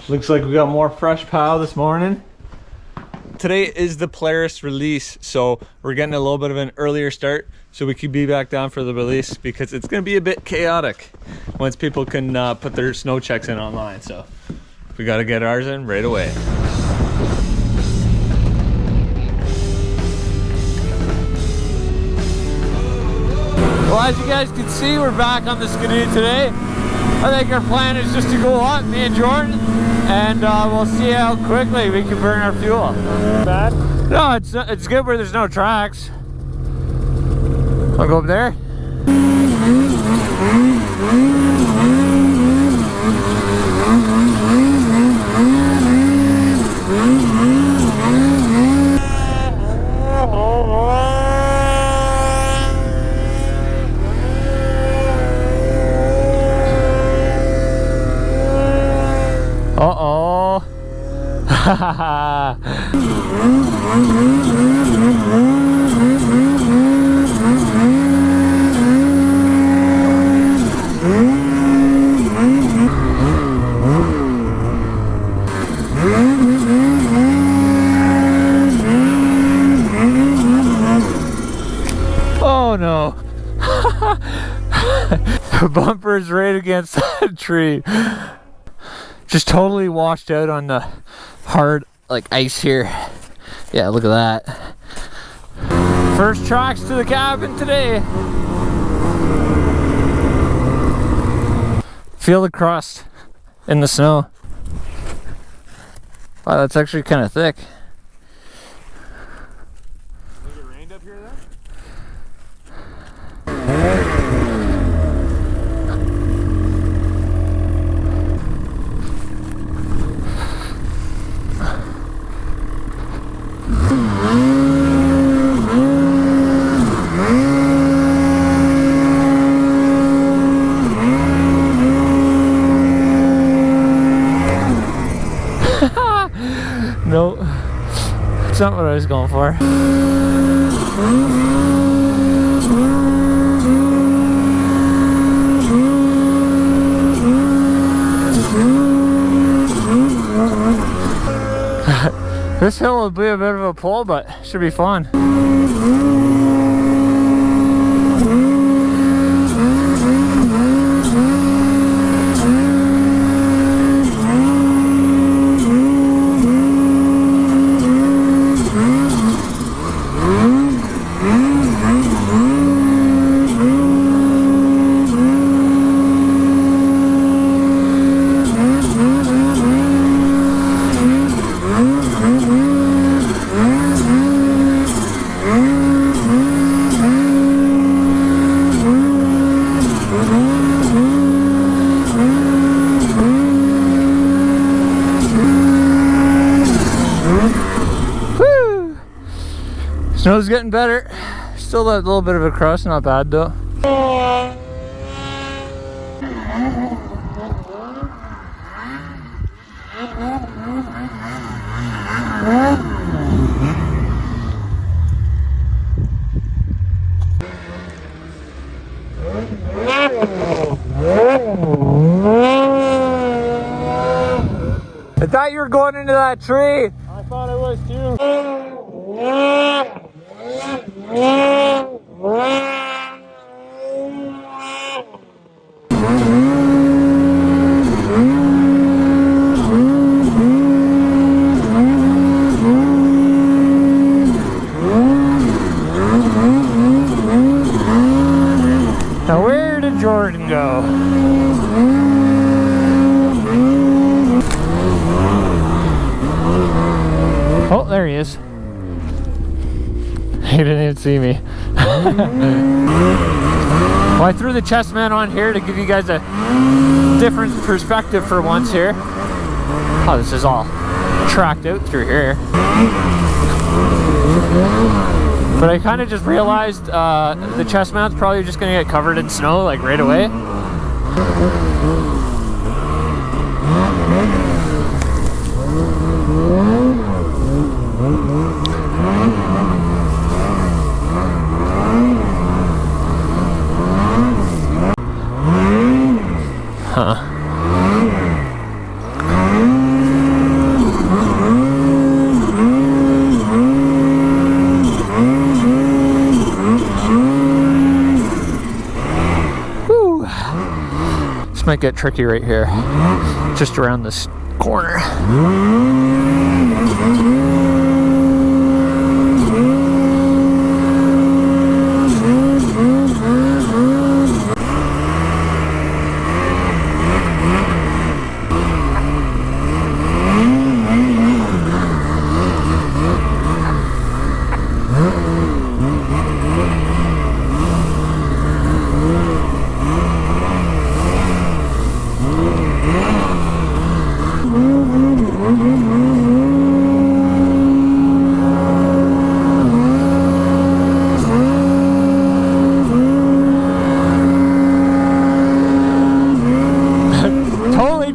Looks like we got more fresh pow this morning. Today is the Polaris release, so we're getting a little bit of an earlier start so we could be back down for the release because it's going to be a bit chaotic once people can put their snow checks in online. So we got to get ours in right away. Well, as you guys can see, we're back on the Skidoo today. I think our plan is just to go up, me and Jordan, and we'll see how quickly we can burn our fuel. Bad? No, it's good where there's no tracks. I'll go up there. Uh-oh. Oh no. The bumper's right against that tree. Just totally washed out on the hard like ice here. Yeah, look at that. First tracks to the cabin today. Feel the crust in the snow. Wow, that's actually kind of thick. Think it rained up here then? Nope. That's not what I was going for. This hill will be a bit of a pull, but should be fun. Snow's getting better. Still that little bit of a crust, not bad though. I thought you were going into that tree. I thought I was too. Now where did Jordan go? Oh, there he is. He didn't even see me. Well, I threw the chestman on here to give you guys a different perspective for once here. Oh, this is all tracked out through here. But I kind of just realized the chest mount's probably just going to get covered in snow like right away. Huh. might get tricky right here, just around this corner.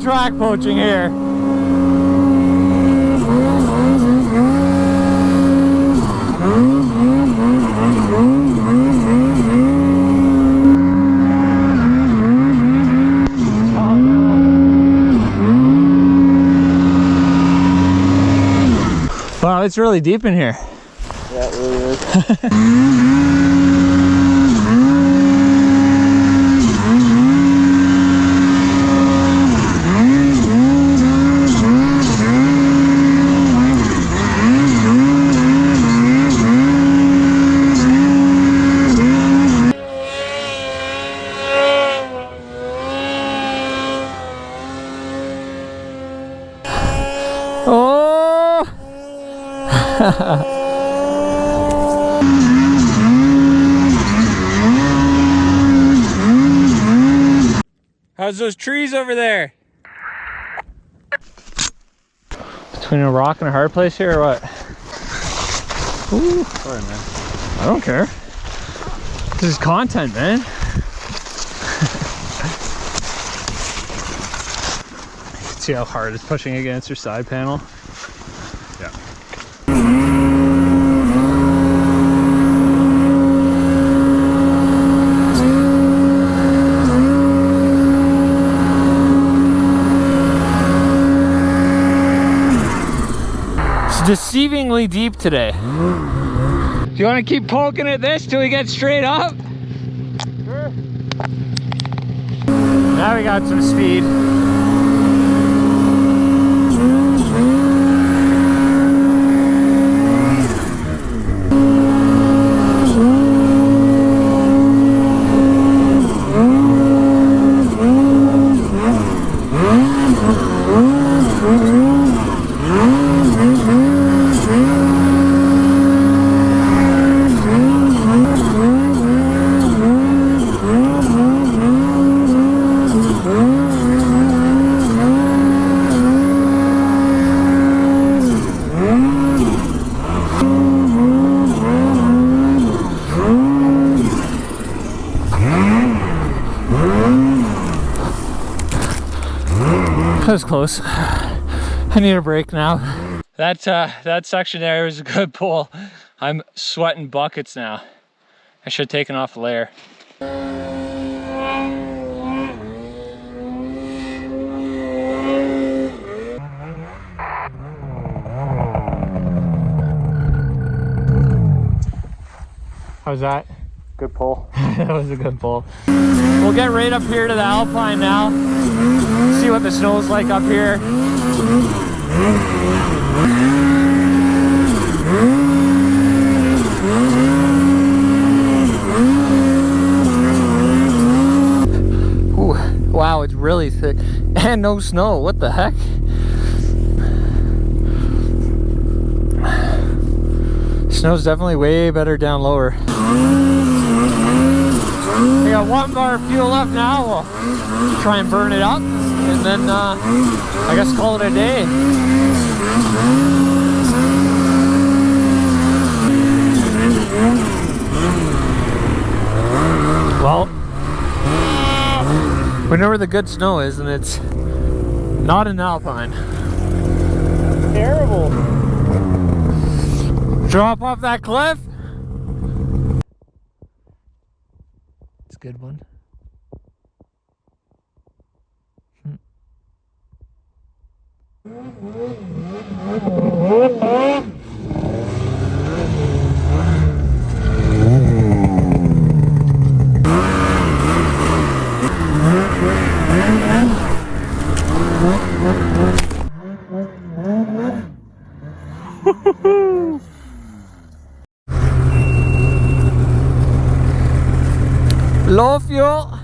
Track poaching here. Wow, it's really deep in here. Yeah, it really is. Oh! How's those trees over there? Between a rock and a hard place here or what? Ooh. Sorry, man. I don't care. This is content, man. See how hard it's pushing against your side panel? Yeah. It's deceivingly deep today. Do you want to keep poking at this till we get straight up? Sure. Now we got some speed. That was close. I need a break now. That section there was a good pull. I'm sweating buckets now. I should have taken off a layer. How's that? Good pull. That was a good pull. We'll get right up here to the Alpine now. See what the snow's like up here. Ooh, wow, it's really thick. And no snow, what the heck? Snow's definitely way better down lower. We got 1 bar of fuel left now. We'll try and burn it up and then I guess call it a day. Well, we know where the good snow is, and it's not in Alpine. Terrible. Drop off that cliff. It's a good one. Low fuel.